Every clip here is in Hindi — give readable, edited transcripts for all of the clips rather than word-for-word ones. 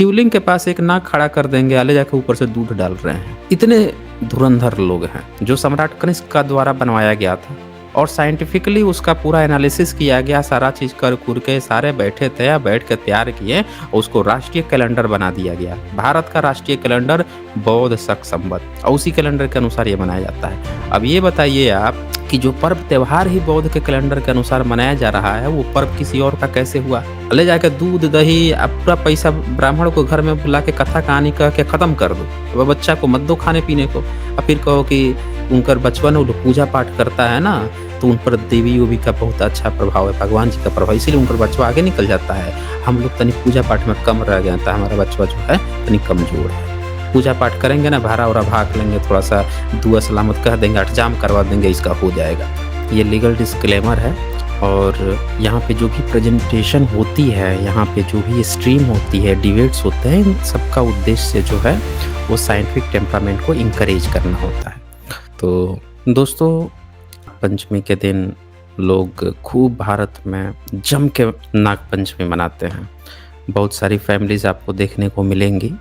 शिवलिंग के पास एक नाग खड़ा कर देंगे, आले जाके ऊपर से दूध डाल रहे हैं। इतने धुरंधर लोग हैं। जो सम्राट कनिष्क का द्वारा बनवाया गया था और साइंटिफिकली उसका पूरा एनालिसिस किया गया, सारा चीज कर कुर के सारे बैठे थे, बैठ के तैयार किए, उसको राष्ट्रीय कैलेंडर बना दिया गया। भारत का राष्ट्रीय कैलेंडर बौद्ध शक संवत, और उसी कैलेंडर के अनुसार ये मनाया जाता है। अब ये बताइए आप कि जो पर्व त्योहार ही बौद्ध के कैलेंडर के अनुसार मनाया जा रहा है, वो पर्व किसी और का कैसे हुआ? ले जाके दूध दही अब पूरा पैसा ब्राह्मण को घर में बुला के कथा कहानी कह के खत्म कर दो, वह बच्चा को मत दो खाने पीने को, और फिर कहो कि उनकर बचपन वो पूजा पाठ करता है ना, तो उन पर देवी उवी का बहुत अच्छा प्रभाव है, भगवान जी का प्रभाव, इसीलिए उनका बच्चा आगे निकल जाता है। हम लोग तनी पूजा पाठ में कम रह गया था, हमारा बच्चा जो है तनी कमजोर है। पूजा पाठ करेंगे ना, भाड़ा उड़ा भाग लेंगे, थोड़ा सा दुआ सलामत कह देंगे, अठजाम करवा देंगे, इसका हो जाएगा। ये लीगल डिस्क्लेमर है। और यहाँ पे जो भी प्रेजेंटेशन होती है, यहाँ पे जो भी स्ट्रीम होती है, डिबेट्स होते हैं, इन सबका उद्देश्य जो है वो साइंटिफिक टेम्परामेंट को इंकरेज करना होता है। तो दोस्तों, पंचमी के दिन लोग खूब भारत में जम के नाग पंचमी मनाते हैं। बहुत सारी फैमिलीज आपको देखने को मिलेंगी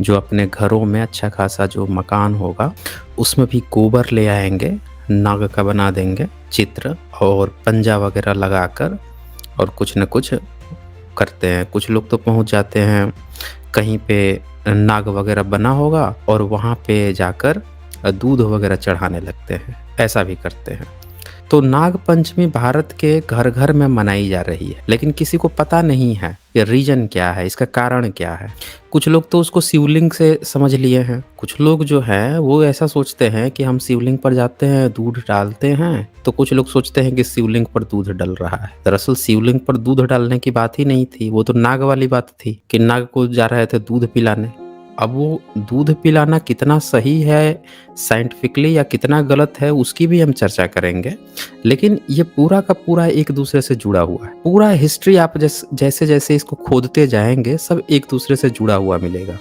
जो अपने घरों में अच्छा खासा जो मकान होगा उसमें भी गोबर ले आएंगे, नाग का बना देंगे चित्र और पंजा वगैरह लगाकर और कुछ न कुछ करते हैं। कुछ लोग तो पहुंच जाते हैं कहीं पे नाग वगैरह बना होगा और वहाँ पे जाकर दूध वगैरह चढ़ाने लगते हैं, ऐसा भी करते हैं। तो नाग पंचमी भारत के घर घर में मनाई जा रही है, लेकिन किसी को पता नहीं है कि रीजन क्या है, इसका कारण क्या है। कुछ लोग तो उसको शिवलिंग से समझ लिए हैं। कुछ लोग जो है वो ऐसा सोचते हैं कि हम शिवलिंग पर जाते हैं, दूध डालते हैं, तो कुछ लोग सोचते हैं कि शिवलिंग पर दूध डल रहा है। दरअसल शिवलिंग पर दूध डालने की बात ही नहीं थी, वो तो नाग वाली बात थी कि नाग को जा रहे थे दूध पिलाने। अब वो दूध पिलाना कितना सही है साइंटिफिकली या कितना गलत है उसकी भी हम चर्चा करेंगे, लेकिन ये पूरा का पूरा एक दूसरे से जुड़ा हुआ है। पूरा हिस्ट्री आप जैसे जैसे इसको खोदते जाएंगे सब एक दूसरे से जुड़ा हुआ मिलेगा।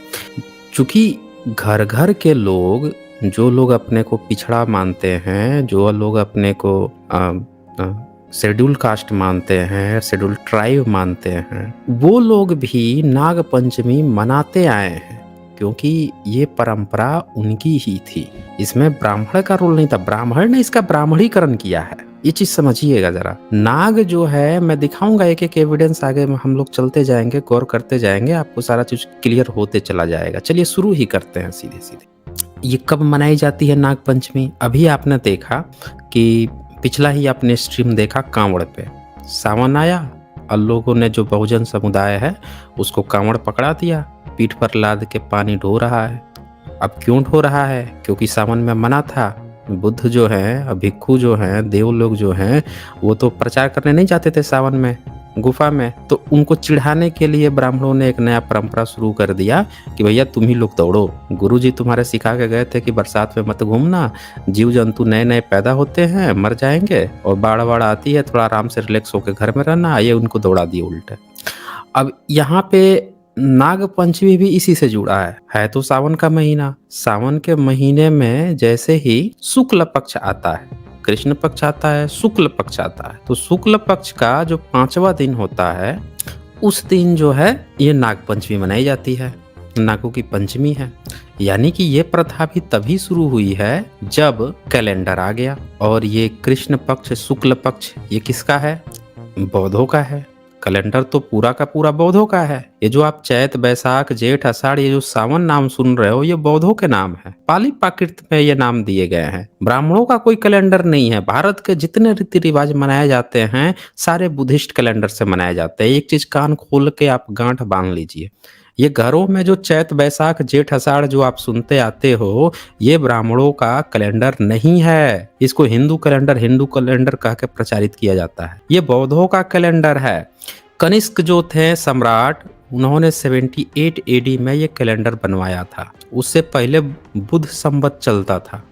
चूंकि घर घर के लोग, जो लोग अपने को पिछड़ा मानते हैं, जो लोग अपने को शेड्यूल कास्ट मानते हैं, शेड्यूल ट्राइब मानते हैं, वो लोग भी नाग पंचमी मनाते आए हैं क्योंकि ये परंपरा उनकी ही थी। इसमें ब्राह्मण का रोल नहीं था, ब्राह्मण ने इसका ब्राह्मणीकरण किया है। ये चीज समझिएगा जरा। नाग जो है, मैं दिखाऊंगा एक एक एविडेंस, आगे हम लोग चलते जाएंगे, गौर करते जाएंगे, आपको सारा चीज क्लियर होते चला जाएगा। चलिए शुरू ही करते हैं सीधे सीधे। ये कब मनाई जाती है नाग पंचमी? अभी आपने देखा कि पिछला ही आपने स्ट्रीम देखा कांवड़ पे, सावन आया और लोगों ने, जो बहुजन समुदाय है, उसको कांवड़ पकड़ा दिया, पीठ पर लाद के पानी ढो रहा है। अब क्यों ढो रहा है? क्योंकि सावन में मना था। बुद्ध जो है, भिक्षु जो हैं, देव लोग जो हैं, वो तो प्रचार करने नहीं जाते थे सावन में गुफा में, तो उनको चिढ़ाने के लिए ब्राह्मणों ने एक नया परंपरा शुरू कर दिया कि भैया तुम ही लोग दौड़ो, गुरुजी तुम्हारे सिखा के गए थे कि बरसात में मत घूमना, जीव जंतु नए नए पैदा होते हैं, मर जाएंगे, और बाढ़ बाढ़ आती है, थोड़ा आराम से रिलैक्स होकर घर में रहना, ये उनको दौड़ा दिए उल्टे। अब यहाँ पे नाग पंचमी भी इसी से जुड़ा है तो सावन का महीना। सावन के महीने में जैसे ही शुक्ल पक्ष आता है, कृष्ण पक्ष आता है, शुक्ल पक्ष आता है, तो शुक्ल पक्ष का जो 5वां दिन होता है, उस दिन जो है ये नाग पंचमी मनाई जाती है, नागों की पंचमी है। यानी कि ये प्रथा भी तभी शुरू हुई है जब कैलेंडर आ गया। और ये कृष्ण पक्ष, शुक्ल पक्ष, ये किसका है? बौद्धों का है। कैलेंडर तो पूरा का पूरा बौद्धों का है। ये जो आप चैत, बैसाख, जेठ, आषाढ़, ये जो सावन नाम सुन रहे हो, ये बौद्धों के नाम है। पाली प्राकृत में ये नाम दिए गए हैं। ब्राह्मणों का कोई कैलेंडर नहीं है। भारत के जितने रीति रिवाज मनाए जाते हैं सारे बुद्धिस्ट कैलेंडर से मनाए जाते हैं। एक चीज कान खोल के आप गांठ बांध लीजिए, ये घरों में जो चैत, बैसाख, जेठ, आषाढ़ जो आप सुनते आते हो, ये ब्राह्मणों का कैलेंडर नहीं है। इसको हिंदू कैलेंडर कह के प्रचारित किया जाता है। ये बौद्धों का कैलेंडर है। कनिष्क जो थे सम्राट, उन्होंने 78 AD में ये कैलेंडर बनवाया था। उससे पहले बुद्ध संवत चलता था।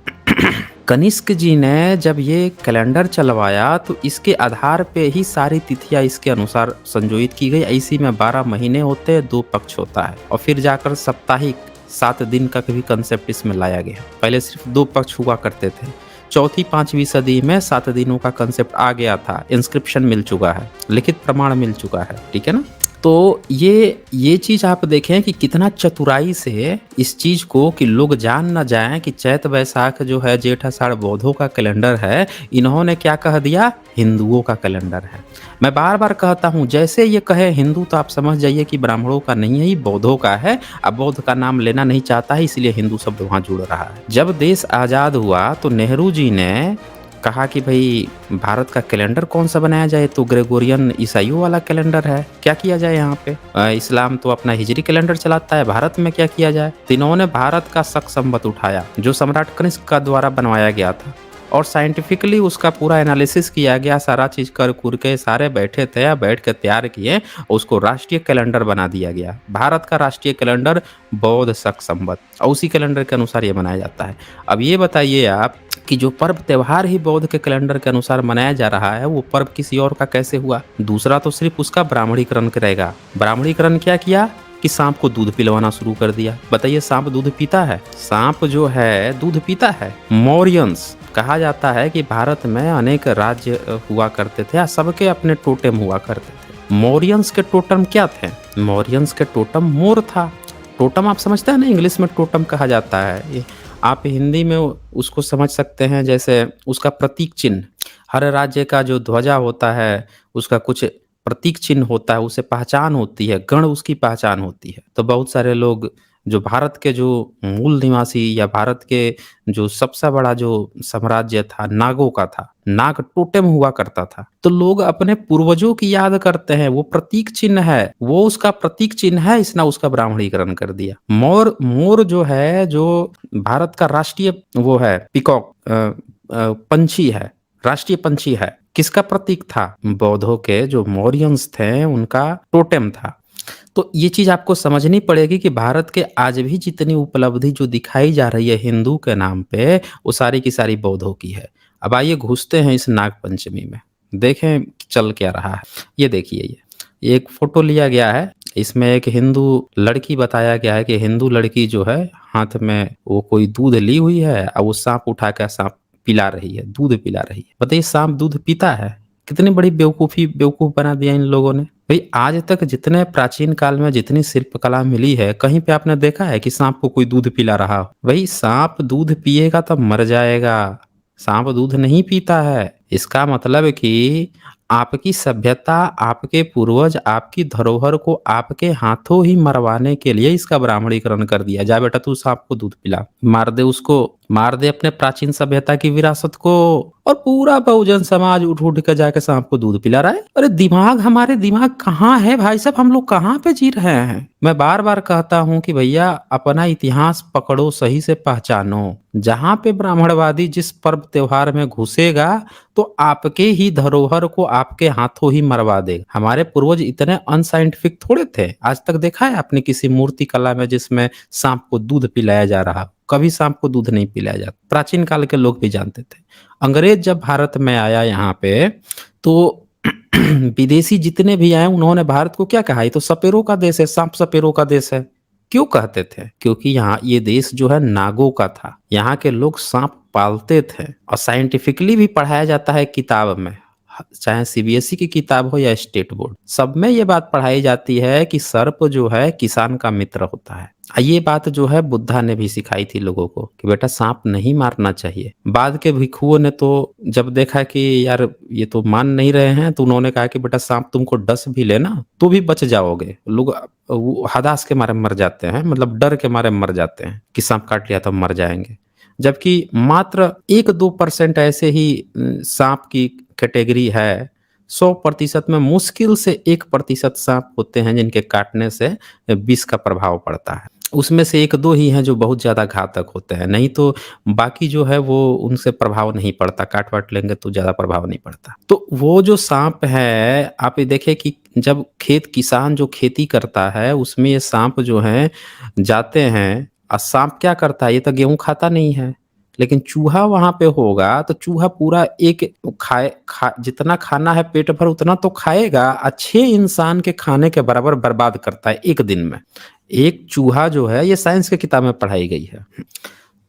कनिष्क जी ने जब ये कैलेंडर चलवाया तो इसके आधार पे ही सारी तिथियां इसके अनुसार संजोहित की गई। इसी में 12 महीने होते हैं, 2 पक्ष होता है, और फिर जाकर साप्ताहिक 7 दिन का भी कंसेप्ट इसमें लाया गया। पहले सिर्फ 2 पक्ष हुआ करते थे। 4वीं-5वीं सदी में 7 दिनों का कंसेप्ट आ गया था। इंस्क्रिप्शन मिल चुका है, लिखित प्रमाण मिल चुका है, ठीक है ना। तो ये चीज़ आप देखें कि कितना चतुराई से इस चीज़ को कि लोग जान ना जाएँ कि चैत वैशाख जो है जेठ आषाढ़ बौद्धों का कैलेंडर है, इन्होंने क्या कह दिया हिंदुओं का कैलेंडर है। मैं बार-बार कहता हूँ जैसे ये कहे हिंदू तो आप समझ जाइए कि ब्राह्मणों का नहीं है, ये बौद्धों का है। अब बौद्ध का नाम लेना नहीं चाहता है इसलिए हिंदू शब्द वहाँ जुड़ रहा है। जब देश आज़ाद हुआ तो नेहरू जी ने कहा कि भई भारत का कैलेंडर कौन-सा बनाया जाए तो ग्रेगोरियन ईसाइयों वाला कैलेंडर है, क्या किया जाए यहाँ पे? इस्लाम तो अपना हिजरी कैलेंडर चलाता है, भारत में क्या किया जाए? तो इन्होंने भारत का शक संवत उठाया, जो सम्राट कनिष्क का द्वारा बनवाया गया था और साइंटिफिकली उसका पूरा एनालिसिस किया गया, सारा चीज़ कर-कुर के सारे बैठे थे, बैठ के तैयार किए, उसको राष्ट्रीय कैलेंडर बना दिया गया। भारत का राष्ट्रीय कैलेंडर बौद्ध शक संवत और उसी कैलेंडर के अनुसार ये मनाया जाता है। अब ये बताइए आप कि जो पर्व त्योहार ही बौद्ध के कैलेंडर के अनुसार मनाया जा रहा है, वो पर्व किसी और का कैसे हुआ? दूसरा तो सिर्फ उसका ब्राह्मणीकरण करेगा। ब्राह्मणीकरण क्या किया कि सांप को दूध पिलवाना शुरू कर दिया। बताइए सांप दूध पीता है? सांप जो है दूध पीता है। मौर्यंस कहा जाता है कि भारत में अनेक राज्य हुआ करते थे, सबके अपने टोटेम हुआ करते थे। मौर्यंस के टोटम क्या थे? मौर्यंस के टोटम मोर था। टोटम आप समझते हैं ना, इंग्लिश में टोटम कहा जाता है। ये आप हिंदी में उसको समझ सकते हैं जैसे उसका प्रतीक चिन्ह। हर राज्य का जो ध्वजा होता है उसका कुछ प्रतीक चिन्ह होता है, उसे पहचान होती है, गण उसकी पहचान होती है। तो बहुत सारे लोग जो भारत के जो मूल निवासी या भारत के जो सबसे बड़ा जो साम्राज्य था नागों का था, नाग टोटेम हुआ करता था। तो लोग अपने पूर्वजों की याद करते हैं, वो प्रतीक चिन्ह है, वो उसका प्रतीक चिन्ह है, इसने उसका ब्राह्मणीकरण कर दिया। मोर मोर जो है जो भारत का राष्ट्रीय वो है पीकॉक पंछी है, राष्ट्रीय पंछी है। किसका प्रतीक था? बौद्धों के जो मौर्यंस थे उनका टोटेम था। तो ये चीज़ आपको समझनी पड़ेगी कि भारत के आज भी जितनी उपलब्धि जो दिखाई जा रही है हिंदू के नाम पे, वो सारी की सारी बौद्धों की है। अब आइए घुसते हैं इस नाग पंचमी में, देखें चल क्या रहा है। ये देखिए ये एक फ़ोटो लिया गया है, इसमें एक हिंदू लड़की बताया गया है कि हिंदू लड़की जो है हाथ में वो कोई दूध ली हुई है और वो साँप उठा के साँप पिला रही है, दूध पिला रही है। बताइए साँप दूध पीता है? कितनी बड़ी बेवकूफ़ बना दिया इन लोगों ने। भाई आज तक जितने प्राचीन काल में जितनी शिल्पकला मिली है, कहीं पे आपने देखा है कि सांप को कोई दूध पिला रहा हो? भाई सांप दूध पिएगा तब मर जाएगा, सांप दूध नहीं पीता है। इसका मतलब कि आपकी सभ्यता, आपके पूर्वज, आपकी धरोहर को आपके हाथों ही मरवाने के लिए इसका ब्राह्मणीकरण कर दिया। जा बेटा तू सांप को दूध पिला, मार दे उसको, मार दे अपने प्राचीन सभ्यता की विरासत को। और पूरा बहुजन समाज उठ उठ के जाके सांप को दूध पिला रहा है। अरे दिमाग, हमारे दिमाग कहाँ है भाई साहब? हम लोग कहाँ पे जी रहे हैं? मैं बार बार कहता हूँ कि भैया अपना इतिहास पकड़ो, सही से पहचानो। जहाँ पे ब्राह्मणवादी जिस पर्व त्योहार में घुसेगा तो आपके ही धरोहर को आपके हाथों ही मरवा देगा। हमारे पूर्वज इतने अनसाइंटिफिक थोड़े थे। आज तक देखा है आपने किसी मूर्ति कला में जिसमें सांप को दूध पिलाया जा रहा? कभी सांप को दूध नहीं पिलाया जाता। प्राचीन काल के लोग भी जानते थे। अंग्रेज जब भारत में आया यहाँ पे तो विदेशी जितने भी आए उन्होंने भारत को क्या कहा? ये तो सपेरों का देश है, सांप सपेरों का देश है। क्यों कहते थे? क्योंकि यहाँ ये देश जो है नागों का था। यहाँ के लोग सांप पालते थे और साइंटिफिकली भी पढ़ाया जाता है किताब में, चाहे सीबीएसई की किताब हो या स्टेट बोर्ड, सब में ये बात पढ़ाई जाती है कि सर्प जो है किसान का मित्र होता है। ये बात जो है बुद्धा ने भी सिखाई थी लोगों को कि बेटा सांप नहीं मारना चाहिए। बाद के भिक्षुओं ने तो जब देखा कि यार ये तो मान नहीं रहे हैं तो उन्होंने कहा कि बेटा सांप तुमको डस भी लेना तो भी बच जाओगे। लोग वो हदास के मारे मर जाते हैं, मतलब डर के मारे मर जाते हैं कि सांप काट लिया तो मर जाएंगे। जबकि मात्र 1-2% ऐसे ही सांप की कैटेगरी है। 100% में मुश्किल से 1% सांप होते हैं जिनके काटने से विष का प्रभाव पड़ता है। उसमें से 1-2 ही हैं जो बहुत ज़्यादा घातक होते हैं, नहीं तो बाकी जो है वो उनसे प्रभाव नहीं पड़ता, काट-वाट लेंगे तो ज़्यादा प्रभाव नहीं पड़ता। तो वो जो साँप है, आप ये देखिए कि जब किसान जो खेती करता है उसमें ये साँप जो हैं जाते हैं और साँप क्या करता है? ये तो गेहूँ खाता नहीं है, लेकिन चूहा वहाँ पे होगा तो चूहा पूरा एक जितना खाना है पेट भर उतना तो खाएगा, 6 इंसान के खाने के बराबर बर्बाद करता है 1 दिन में। एक चूहा जो है, ये साइंस की किताब में पढ़ाई गई है।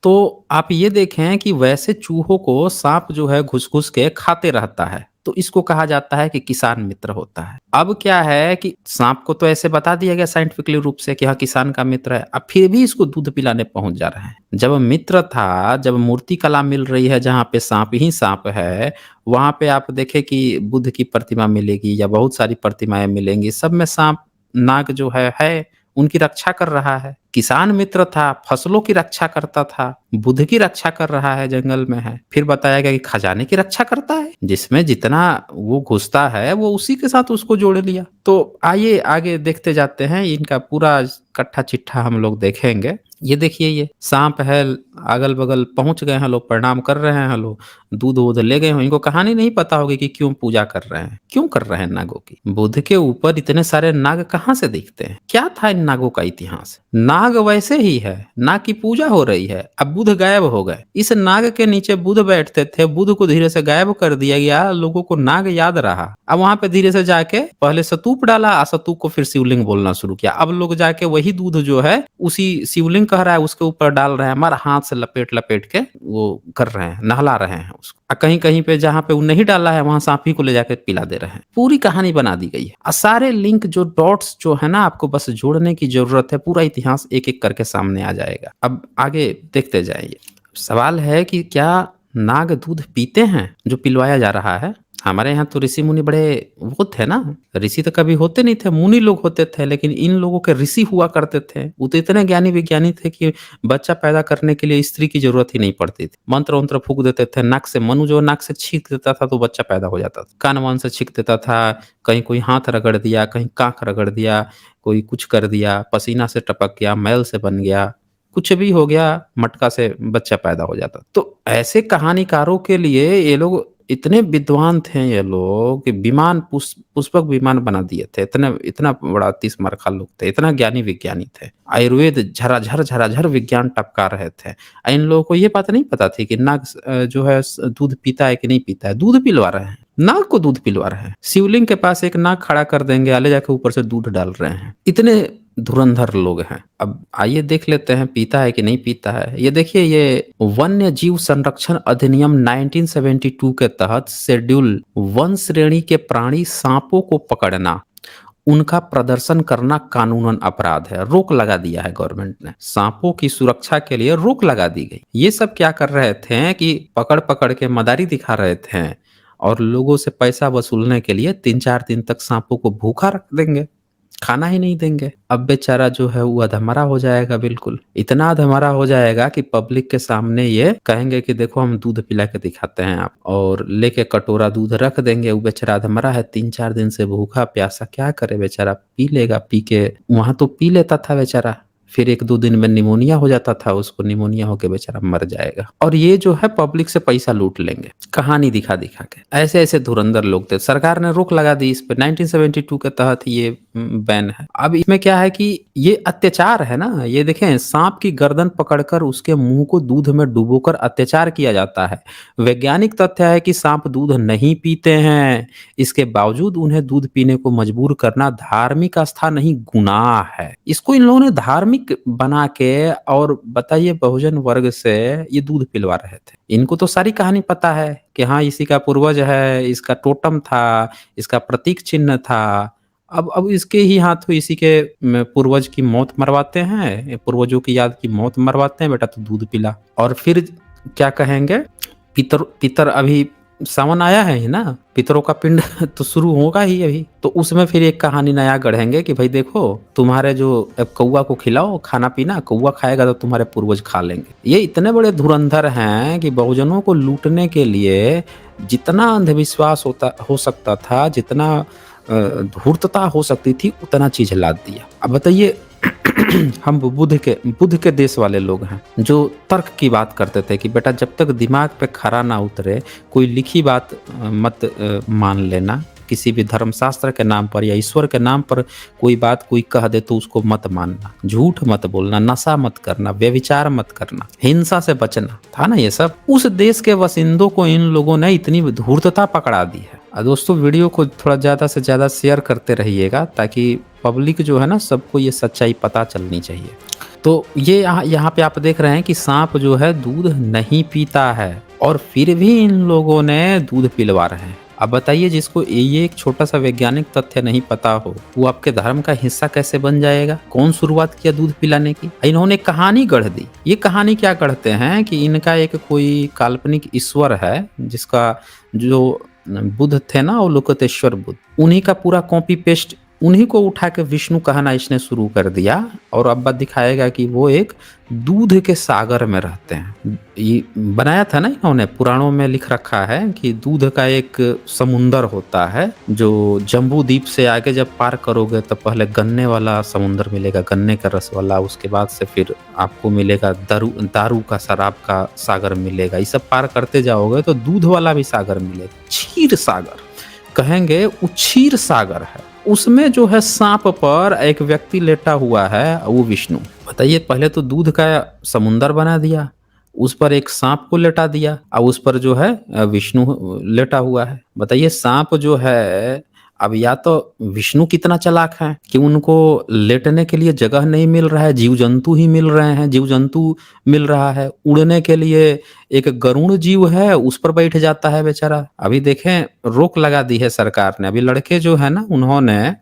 तो आप ये देखें कि वैसे चूहों को साँप जो है घुस-घुस के खाते रहता है। तो इसको कहा जाता है कि किसान मित्र होता है। अब क्या है कि सांप को तो ऐसे बता दिया गया साइंटिफिकली रूप से कि हाँ किसान का मित्र है, अब फिर भी इसको दूध पिलाने पहुंच जा रहे हैं। जब मित्र था, जब मूर्ति कला मिल रही है जहाँ पे सांप ही सांप है, वहाँ पे आप देखें कि बुद्ध की प्रतिमा मिलेगी या बहुत सारी प्रतिमाएं मिलेंगी, सब में सांप नाग जो है उनकी रक्षा कर रहा है। किसान मित्र था, फसलों की रक्षा करता था, बुद्ध की रक्षा कर रहा है, जंगल में है। फिर बताया गया कि खजाने की रक्षा करता है, जिसमें जितना वो घुसता है वो उसी के साथ उसको जोड़ लिया। तो आइए आगे देखते जाते हैं, इनका पूरा कट्ठा चिट्ठा हम लोग देखेंगे। ये देखिए, ये सांप है, अगल बगल पहुंच गए हैं लोग, प्रणाम कर रहे हैं लोग, दूध वूध ले गए हैं। इनको कहानी नहीं पता होगी कि क्यों पूजा कर रहे हैं, क्यों कर रहे हैं नागों की। बुद्ध के ऊपर इतने सारे नाग कहाँ से दिखते हैं, क्या था इन नागों का इतिहास। नाग वैसे ही है, नाग की पूजा हो रही है। अब बुद्ध गायब हो गए, इस नाग के नीचे बुद्ध बैठते थे, बुद्ध को धीरे से गायब कर दिया गया, लोगों को नाग याद रहा। अब वहां पे धीरे से जाके पहले स्तूप डाला, स्तूप को फिर शिवलिंग बोलना शुरू किया। अब लोग जाके वही दूध जो है उसी शिवलिंग कह रहा है उसके ऊपर डाल रहे हैं, हमारा हाथ से लपेट लपेट के वो कर रहे हैं, नहला रहे हैं उसको। कहीं कहीं पे जहाँ पे वो नहीं डाला है वहां सांप ही को ले जाके पिला दे रहे हैं। पूरी कहानी बना दी गई है। सारे लिंक जो डॉट्स जो है ना, आपको बस जोड़ने की जरूरत है, पूरा इतिहास एक एक करके सामने आ जाएगा। अब आगे देखते जाइए। सवाल है कि क्या नाग दूध पीते हैं जो पिलवाया जा रहा है। हमारे यहाँ तो ऋषि मुनि बड़े वो थे ना, ऋषि तो कभी होते नहीं थे, मुनि लोग होते थे, लेकिन इन लोगों के ऋषि हुआ करते थे। वो तो इतने ज्ञानी विज्ञानी थे कि बच्चा पैदा करने के लिए स्त्री की जरूरत ही नहीं पड़ती थी। मंत्र वंत्र फूक देते थे नाक से, मनु जो नाक से छींक देता था तो बच्चा पैदा हो जाता था। कान वान से छींक देता था, कहीं कोई हाथ रगड़ दिया, कहीं कांख रगड़ दिया, कोई कुछ कर दिया, पसीना से टपक गया, मैल से बन गया, कुछ भी हो गया, मटका से बच्चा पैदा हो जाता। तो ऐसे कहानीकारों के लिए ये लोग इतने विद्वान थे, ये लोग कि विमान पुष्पक विमान बना दिए थे। इतना बड़ा 30 मरखा लोग थे, इतना ज्ञानी विज्ञानी थे। आयुर्वेद झराझर विज्ञान टपका रहे थे। इन लोगों को ये बात नहीं पता थी कि नाग जो है दूध पीता है कि नहीं पीता है। दूध पिलवा रहे हैं, नाग को दूध पिलवा रहे हैं। शिवलिंग के पास एक नाग खड़ा कर देंगे, आले जाके ऊपर से दूध डाल रहे हैं। इतने धुरंधर लोग हैं। अब आइए देख लेते हैं पीता है कि नहीं पीता है। ये देखिए, ये वन्य जीव संरक्षण अधिनियम 1972 के तहत शेड्यूल 1 श्रेणी के प्राणी सांपों को पकड़ना, उनका प्रदर्शन करना कानूनन अपराध है। रोक लगा दिया है गवर्नमेंट ने, सांपों की सुरक्षा के लिए रोक लगा दी गई। ये सब क्या कर रहे थे कि पकड़ पकड़ के मदारी दिखा रहे थे और लोगों से पैसा वसूलने के लिए 3-4 दिन तक सांपों को भूखा रख देंगे, खाना ही नहीं देंगे। अब बेचारा जो है वो अधमरा हो जाएगा, बिल्कुल इतना अधमरा हो जाएगा कि पब्लिक के सामने ये कहेंगे कि देखो हम दूध पिला के दिखाते हैं आप, और लेके कटोरा दूध रख देंगे। वो बेचारा अधमरा है, 3-4 दिन से भूखा प्यासा, क्या करे बेचारा, पी लेगा। पी के वहां तो पी लेता था बेचारा, फिर 1-2 दिन में निमोनिया हो जाता था उसको, निमोनिया होके बेचारा मर जाएगा। और ये जो है पब्लिक से पैसा लूट लेंगे कहानी दिखा दिखा के। ऐसे ऐसे धुरंधर लोग थे। सरकार ने रोक लगा दी इस पे, 1972 के तहत ये बैन है। अब इसमें क्या है कि ये अत्याचार है ना। ये देखें, सांप की गर्दन पकड़कर उसके मुंह को दूध में डुबोकर अत्याचार किया जाता है। वैज्ञानिक तथ्य है कि सांप दूध नहीं पीते हैं, इसके बावजूद उन्हें दूध पीने को मजबूर करना धार्मिक आस्था नहीं, गुनाह है। इसको इन लोगों ने धार्मिक बना के, और बताइए बहुजन वर्ग से ये दूध पिलवा रहे थे। इनको तो सारी कहानी पता है कि हाँ इसी का पूर्वज है, इसका टोटम था, इसका प्रतीक चिन्ह था। अब इसके ही हाथों इसी के पूर्वज की मौत मरवाते हैं, पूर्वजों की याद की मौत मरवाते हैं, बेटा तो दूध पिला। और फिर क्या कहेंगे, पितर अभी सावन आया है ही ना, पितरों का पिंड तो शुरू होगा ही अभी, तो उसमें फिर एक कहानी नया गढ़ेंगे कि भाई देखो तुम्हारे जो कौवा को खिलाओ खाना पीना, कौवा खाएगा तो तुम्हारे पूर्वज खा लेंगे। ये इतने बड़े धुरंधर हैं कि बहुजनों को लूटने के लिए जितना अंधविश्वास हो सकता था, जितना धूर्तता हो सकती थी, उतना चीज लाद दिया। अब बताइए हम बुद्ध के देश वाले लोग हैं जो तर्क की बात करते थे कि बेटा जब तक दिमाग पे खरा ना उतरे कोई लिखी बात मत मान लेना। किसी भी धर्मशास्त्र के नाम पर या ईश्वर के नाम पर कोई बात कोई कह दे तो उसको मत मानना, झूठ मत बोलना, नशा मत करना, व्यभिचार मत करना, हिंसा से बचना, था ना ये सब। उस देश के वसिंदों को इन लोगों ने इतनी धूर्तता पकड़ा दी है। दोस्तों वीडियो को थोड़ा ज़्यादा से ज़्यादा शेयर करते रहिएगा ताकि पब्लिक जो है ना, सबको ये सच्चाई पता चलनी चाहिए। तो ये यहाँ पे आप देख रहे हैं कि सांप जो है दूध नहीं पीता है और फिर भी इन लोगों ने दूध पिलवा रहे हैं। अब बताइए जिसको ये एक छोटा-सा वैज्ञानिक तथ्य नहीं पता हो, वो आपके धर्म का हिस्सा कैसे बन जाएगा? कौन शुरुआत किया दूध पिलाने की? इन्होंने कहानी गढ़ दी। ये कहानी क्या गढ़ते हैं कि इनका एक कोई काल्पनिक ईश्वर है, जिसका जो बुद्ध थे ना अवलोकितेश्वर बुद्ध, उन्हीं का पूरा कॉपी पेस्ट उन्हीं को उठा के विष्णु कहना इसने शुरू कर दिया और अब दिखाएगा कि वो एक दूध के सागर में रहते हैं। ये बनाया था ना इन्होंने, पुराणों में लिख रखा है कि दूध का एक समुंदर होता है जो जम्बू द्वीप से आगे जब पार करोगे तो पहले गन्ने वाला समुंदर मिलेगा, गन्ने का रस वाला, उसके बाद से फिर आपको मिलेगा दारू का, शराब का सागर मिलेगा। ये सब पार करते जाओगे तो दूध वाला भी सागर मिलेगा, क्षीर सागर कहेंगे, वो क्षीर सागर है। उसमें जो है सांप पर एक व्यक्ति लेटा हुआ है, वो विष्णु। बताइए, पहले तो दूध का समुंदर बना दिया, उस पर एक सांप को लेटा दिया और उस पर जो है विष्णु लेटा हुआ है। बताइए सांप जो है, अब या तो विष्णु कितना चालाक है कि उनको लेटने के लिए जगह नहीं मिल रहा है, जीव जंतु ही मिल रहे हैं, जीव जंतु मिल रहा है। उड़ने के लिए एक गरुड़ जीव है, उस पर बैठ जाता है बेचारा। अभी देखें रोक लगा दी है सरकार ने। अभी लड़के जो है ना, उन्होंने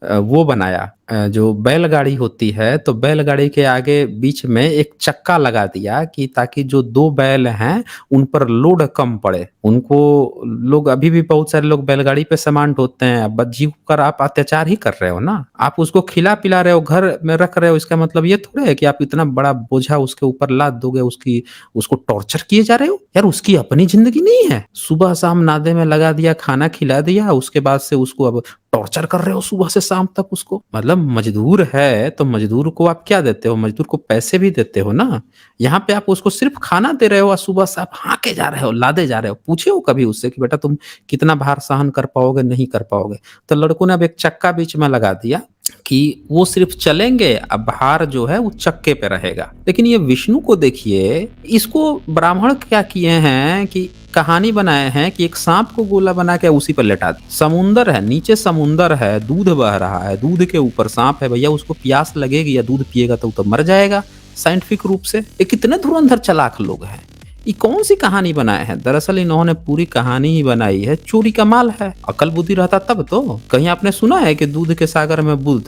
वो बनाया, जो बैलगाड़ी होती है तो बैलगाड़ी के आगे बीच में एक चक्का लगा दिया कि ताकि जो दो बैल हैं उन पर लोड कम पड़े। उनको लोग अभी भी बहुत सारे लोग बैलगाड़ी पे सामान ढोते हैं। अब जीव पर आप अत्याचार ही कर रहे हो ना, आप उसको खिला पिला रहे हो, घर में रख रहे हो, इसका मतलब ये थोड़ा है कि आप इतना बड़ा बोझा उसके ऊपर लाद दोगे, उसको टॉर्चर किए जा रहे हो। यार उसकी अपनी जिंदगी नहीं है, सुबह शाम नादे में लगा दिया, खाना खिला दिया, उसके बाद से उसको अब टॉर्चर कर रहे हो सुबह से शाम तक उसको। मतलब मजदूर है तो मजदूर को आप क्या देते हो? मजदूर को पैसे भी देते हो ना। यहाँ पे आप उसको सिर्फ खाना दे रहे हो और सुबह से आप हाँके जा रहे हो, लादे जा रहे हो। पूछे हो कभी उससे कि बेटा तुम कितना भार सहन कर पाओगे? नहीं कर पाओगे। तो लड़कों ने अब एक चक्का बीच में लगा दिया कि वो सिर्फ चलेंगे, अब भार जो है वो चक्के पे रहेगा। लेकिन ये विष्णु को देखिए, इसको ब्राह्मण क्या किए हैं कि कहानी बनाए हैं कि एक सांप को गोला बना के उसी पर लेटा दी। समुंदर है, नीचे समुंदर है, दूध बह रहा है, दूध के ऊपर सांप है। भैया उसको प्यास लगेगी या दूध पिएगा तो मर जाएगा साइंटिफिक रूप से। ये कितने धुरंधर चालाक लोग हैं। ये कौन सी कहानी बनाए हैं? दरअसल इन्होंने पूरी कहानी ही बनाई है, चोरी का माल है। अकल बुद्धि रहता तब तो। कहीं आपने सुना है कि दूध के सागर में बुद्ध?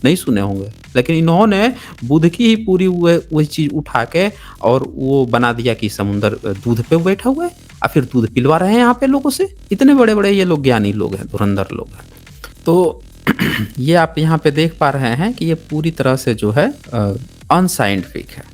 नहीं सुने होंगे। लेकिन इन्होंने बुद्ध की ही पूरी वही चीज उठा के और वो बना दिया कि समुंदर दूध पे बैठा हुआ है और फिर दूध पिलवा रहे हैं यहाँ पे लोगों से। इतने बड़े बड़े ये लोग ज्ञानी लोग हैं, धुरंधर लोग हैं। तो ये आप यहाँ पे देख पा रहे हैं कि ये पूरी तरह से जो है अनसाइंटिफिक है।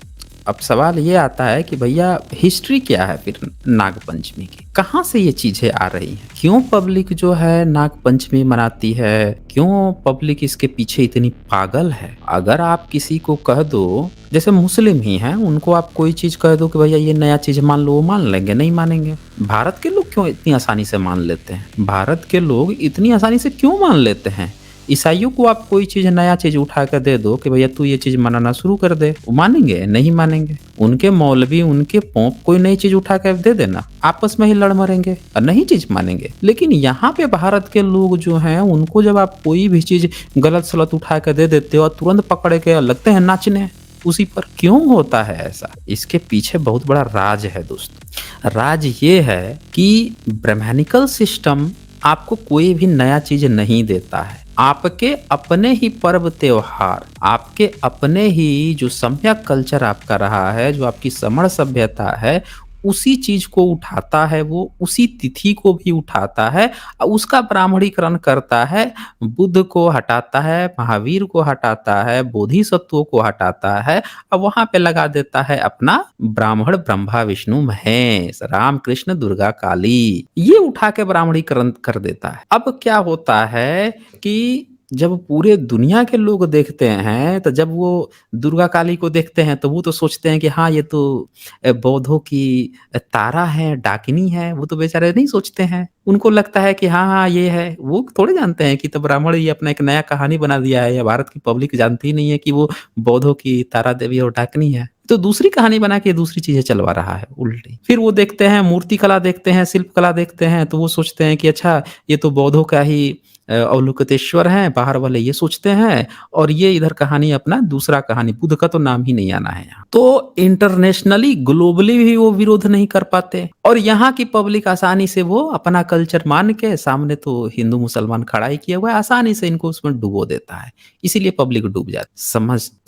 अब सवाल ये आता है कि भैया हिस्ट्री क्या है फिर नागपंचमी की? कहाँ से ये चीजें आ रही हैं? क्यों पब्लिक जो है नागपंचमी मनाती है? क्यों पब्लिक इसके पीछे इतनी पागल है? अगर आप किसी को कह दो, जैसे मुस्लिम ही हैं, उनको आप कोई चीज कह दो कि भैया ये नया चीज मान लो, वो मान लेंगे? नहीं मानेंगे। भारत के लोग क्यों इतनी आसानी से मान लेते हैं? भारत के लोग इतनी आसानी से क्यों मान लेते हैं? ईसाइयों को आप कोई चीज नया चीज उठा कर दे दो कि भैया तू ये चीज मनाना शुरू कर दे, वो मानेंगे? नहीं मानेंगे। उनके मौलवी, उनके पोंप कोई नई चीज उठा कर दे देना, आपस में ही लड़ मरेंगे और नहीं चीज मानेंगे। लेकिन यहाँ पे भारत के लोग जो हैं, उनको जब आप कोई भी चीज गलत सलत उठा कर दे देते हो और तुरंत पकड़ के लगते हैं नाचने उसी पर। क्यों होता है ऐसा? इसके पीछे बहुत बड़ा राज है दोस्तों। राज ये है कि ब्राह्मणिकल सिस्टम आपको कोई भी नया चीज नहीं देता है। आपके अपने ही पर्व त्योहार, आपके अपने ही जो सम्यक कल्चर आपका रहा है, जो आपकी समण सभ्यता है, उसी चीज को उठाता है, वो उसी तिथि को भी उठाता है और उसका ब्राह्मणीकरण करता है। बुद्ध को हटाता है, महावीर को हटाता है, बोधिसत्वों को हटाता है और वहां पे लगा देता है अपना ब्राह्मण, ब्रह्मा विष्णु महेश, राम कृष्ण दुर्गा काली, ये उठा के ब्राह्मणीकरण कर देता है। अब क्या होता है कि जब पूरे दुनिया के लोग देखते हैं, तो जब वो दुर्गा काली को देखते हैं तो वो तो सोचते हैं कि हाँ ये तो बौद्धों की तारा है, डाकिनी है। वो तो बेचारे नहीं सोचते हैं, उनको लगता है कि हाँ हाँ ये है। वो थोड़े जानते हैं कि तो ब्राह्मण ये अपना एक नया कहानी बना दिया है, या भारत की पब्लिक जानती ही नहीं है कि वो बौद्धों की तारा देवी और डाकिनी है। तो दूसरी कहानी बना के दूसरी चीजें चलवा रहा है उल्टी। फिर वो देखते हैं मूर्ति कला, देखते हैं शिल्प कला, देखते हैं तो वो सोचते हैं कि अच्छा ये तो बौद्धों का ही अवलोकितेश्वर हैं, बाहर वाले ये सोचते हैं और ये इधर कहानी अपना दूसरा कहानी, बुद्ध का तो नाम ही नहीं आना है यहाँ। तो इंटरनेशनली, ग्लोबली भी वो विरोध नहीं कर पाते और यहाँ की पब्लिक आसानी से वो अपना कल्चर मान के, सामने तो हिंदू मुसलमान खड़ा ही किया हुआ है, आसानी से इनको उसमें डुबो देता है। इसीलिए पब्लिक डूब जाती।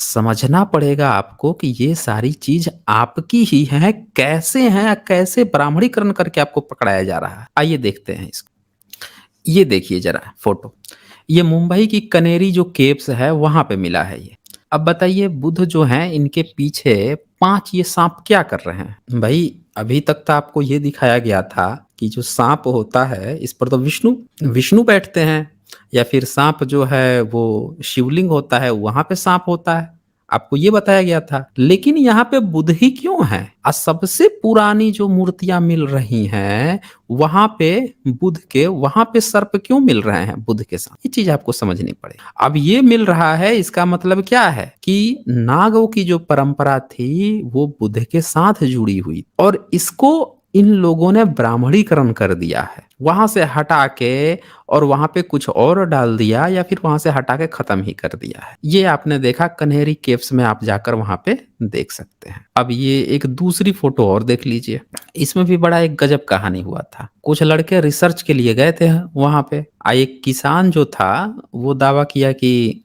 समझना पड़ेगा आपको कि ये सारी चीज़ आपकी ही है, कैसे हैं, कैसे ब्राह्मणीकरण करके आपको पकड़ाया जा रहा है। आइए देखते हैं इसको। ये देखिए ज़रा फ़ोटो, ये मुंबई की कनेरी जो केव्स है वहाँ पे मिला है ये। अब बताइए बुद्ध जो हैं इनके पीछे 5 ये साँप क्या कर रहे हैं? भई अभी तक तो आपको ये दिखाया गया था कि जो साँप होता है इस पर तो विष्णु विष्णु बैठते हैं, या फिर साँप जो है वो शिवलिंग होता है वहाँ पे साँप होता है। आपको ये बताया गया था। लेकिन यहाँ पे बुद्ध ही क्यों हैं? सबसे पुरानी जो मूर्तियाँ मिल रही हैं वहाँ पे बुद्ध के, वहाँ पे सर्प क्यों मिल रहे हैं बुद्ध के साथ? ये चीज़ आपको समझनी पड़ेगी। अब ये मिल रहा है, इसका मतलब क्या है कि नागों की जो परंपरा थी वो बुद्ध के साथ जुड़ी हुई और इसको इन लोगों ने ब्राह्मणीकरण कर दिया है। वहाँ से हटा के और वहाँ पे कुछ और डाल दिया या फिर वहाँ से हटा के खत्म ही कर दिया है। ये आपने देखा कन्हेरी केव्स में, आप जाकर वहाँ पे देख सकते हैं। अब ये एक दूसरी फोटो और देख लीजिए। इसमें भी बड़ा एक गजब कहानी हुआ था। कुछ लड़के रिसर्च के लिए गए थे वहाँ पे। एक किसान जो था वो दावा किया कि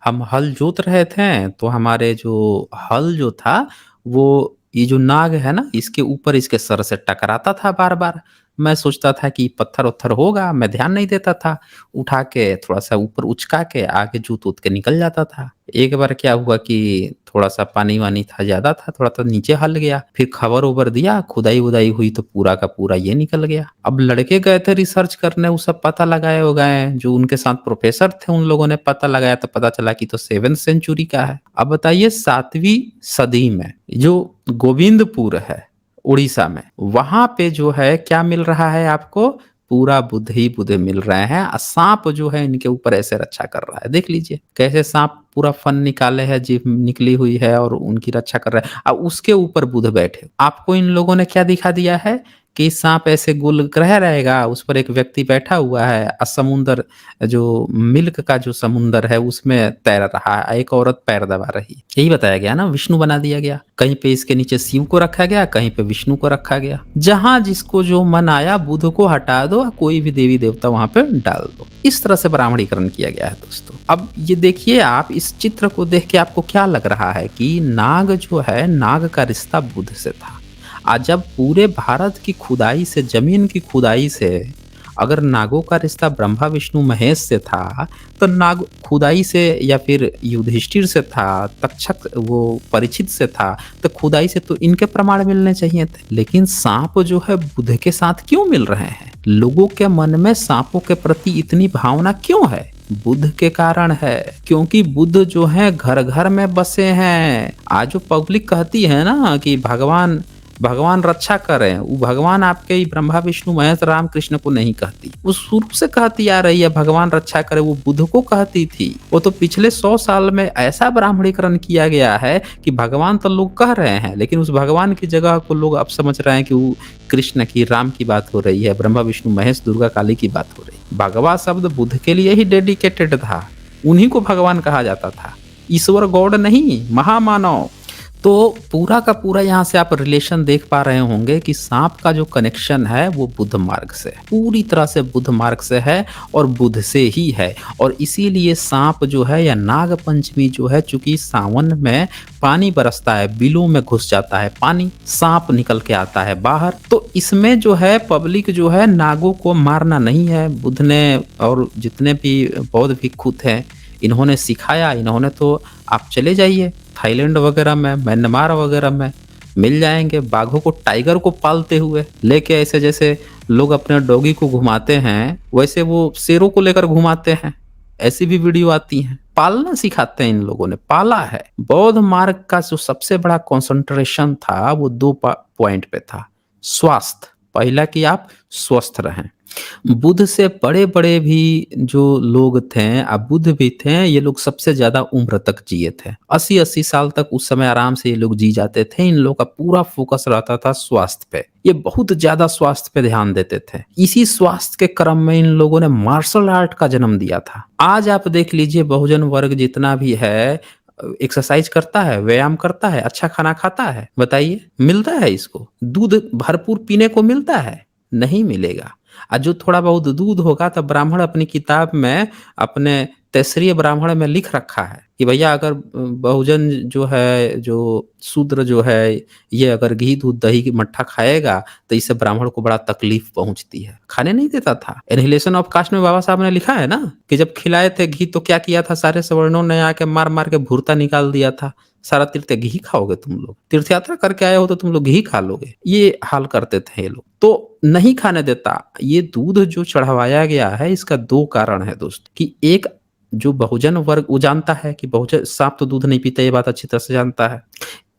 हम हल जोत रहे थे तो हमारे जो हल जो था वो, ये जो नाग है ना इसके ऊपर इसके सर से टकराता था बार बार। मैं सोचता था कि पत्थर उत्थर होगा, मैं ध्यान नहीं देता था, उठा के थोड़ा सा ऊपर उचका के आगे जूत ऊत के निकल जाता था। एक बार क्या हुआ कि थोड़ा सा पानी वानी था, ज्यादा था, थोड़ा सा नीचे हल गया, फिर खबर उबर दिया, खुदाई उदाई हुई तो पूरा का पूरा ये निकल गया। अब लड़के गए थे रिसर्च करने, वो सब पता लगाए हो गए, जो उनके साथ प्रोफेसर थे उन लोगों ने पता लगाया तो पता चला कि तो 7th सेंचुरी का है। अब बताइए 7वीं सदी में जो गोविंदपुर है उड़ीसा में, वहां पे जो है क्या मिल रहा है आपको? पूरा बुद्ध ही बुद्ध मिल रहे हैं। सांप जो है इनके ऊपर ऐसे रक्षा कर रहा है, देख लीजिए कैसे सांप पूरा फन निकाले है, जीभ निकली हुई है और उनकी रक्षा कर रहा है। अब उसके ऊपर बुद्ध बैठे। आपको इन लोगों ने क्या दिखा दिया है कि सांप ऐसे गोल ग्रह रहेगा, उस पर एक व्यक्ति बैठा हुआ है और समुंदर, जो मिल्क का जो समुंदर है उसमें तैर रहा है, एक औरत पैर दबा रही है। यही बताया गया ना, विष्णु बना दिया गया। कहीं पे इसके नीचे शिव को रखा गया, कहीं पे विष्णु को रखा गया। जहां जिसको जो मन आया बुद्ध को हटा दो, कोई भी देवी देवता वहां पे डाल दो। इस तरह से ब्राह्मणीकरण किया गया है दोस्तों। अब ये देखिए आप इस चित्र को देख के आपको क्या लग रहा है कि नाग जो है, नाग का रिश्ता बुद्ध से था। आज जब पूरे भारत की खुदाई से, जमीन की खुदाई से अगर नागों का रिश्ता ब्रह्मा विष्णु महेश से था, तो नाग खुदाई से या फिर युधिष्ठिर से था, तक्षक वो परीक्षित से था, तो खुदाई से तो इनके प्रमाण मिलने चाहिए थे। लेकिन सांप जो है बुद्ध के साथ क्यों मिल रहे हैं? लोगों के मन में सांपों के प्रति इतनी भावना क्यों है? बुद्ध के कारण है, क्योंकि बुद्ध जो है घर घर में बसे हैं। आज जो पब्लिक कहती है ना कि भगवान भगवान रक्षा करें, वो भगवान आपके ही ब्रह्मा विष्णु महेश राम कृष्ण को नहीं कहती, वो शुरू से कहती आ रही है भगवान रक्षा करे, वो बुद्ध को कहती थी। वो तो पिछले 100 साल में ऐसा ब्राह्मणीकरण किया गया है कि भगवान तो लोग कह रहे हैं, लेकिन उस भगवान की जगह को लोग अब समझ रहे हैं कि वो कृष्ण की, राम की बात हो रही है, ब्रह्मा विष्णु महेश दुर्गा काली की बात हो रही है। भगवा शब्द बुद्ध के लिए ही डेडिकेटेड था, उन्हीं को भगवान कहा जाता था, ईश्वर गॉड नहीं, महामानव। तो पूरा का पूरा यहाँ से आप रिलेशन देख पा रहे होंगे कि सांप का जो कनेक्शन है वो बुद्ध मार्ग से, पूरी तरह से बुद्ध मार्ग से है और बुद्ध से ही है। और इसीलिए सांप जो है या नाग पंचमी जो है, चूंकि सावन में पानी बरसता है, बिलों में घुस जाता है पानी, सांप निकल के आता है बाहर, तो इसमें जो है पब्लिक जो है नागों को मारना नहीं है। बुद्ध ने और जितने भी बौद्ध भिक्षु थे इन्होंने सिखाया, इन्होंने तो आप चले जाइए थाईलैंड वगैरह में, म्यांमार वगैरह में मिल जाएंगे बाघों को, टाइगर को पालते हुए लेके, ऐसे जैसे लोग अपने डॉगी को घुमाते हैं वैसे वो शेरों को लेकर घुमाते हैं। ऐसी भी वीडियो आती हैं। पालना सिखाते हैं, इन लोगों ने पाला है। बौद्ध मार्ग का जो सबसे बड़ा कंसंट्रेशन था वो 2 पॉइंट पे था। स्वास्थ्य, पहला कि आप स्वस्थ रहें, बुद्ध से बड़े-बड़े भी जो लोग थे, अब बुद्ध भी थे, ये लोग सबसे ज़्यादा उम्र तक जिए थे। 80-80 साल तक उस समय आराम से ये लोग जी जाते थे। इन लोगों का पूरा फ़ोकस रहता था स्वास्थ्य पे। ये बहुत ज़्यादा स्वास्थ्य पे ध्यान देते थे। इसी स्वास्थ्य के क्रम में इन लोगों ने मार्शल आर्ट का जन्म दिया था। आज आप देख लीजिए बहुजन वर्ग जितना भी है एक्सरसाइज़ करता है, व्यायाम करता है, अच्छा खाना खाता है? बताइए, मिलता है इसको? दूध भरपूर पीने को मिलता है? नहीं मिलेगा। जो थोड़ा बहुत दूध होगा तो ब्राह्मण अपनी किताब में अपने तैस्रीय ब्राह्मण में लिख रखा है कि भैया अगर बहुजन जो है, जो शूद्र जो है, ये अगर घी दूध दही की मट्ठा खाएगा तो इससे ब्राह्मण को बड़ा तकलीफ पहुंचती है। खाने नहीं देता था। एनिहिलेशन ऑफ कास्ट में बाबा साहब ने लिखा है ना कि जब खिलाए थे घी तो क्या किया था, सारे सवर्णों ने आके मार मार के भूरता निकाल दिया था। सारा तीर्थ घी खाओगे तुम लोग, तीर्थ यात्रा करके आए हो तो तुम लोग घी खा लोगे, ये हाल करते थे ये लोग। तो नहीं खाने देता। ये दूध जो चढ़वाया गया है इसका दो कारण है दोस्त, कि एक जो बहुजन वर्ग वो जानता है कि बहुजन सांप तो दूध नहीं पीता, ये बात अच्छी तरह से जानता है।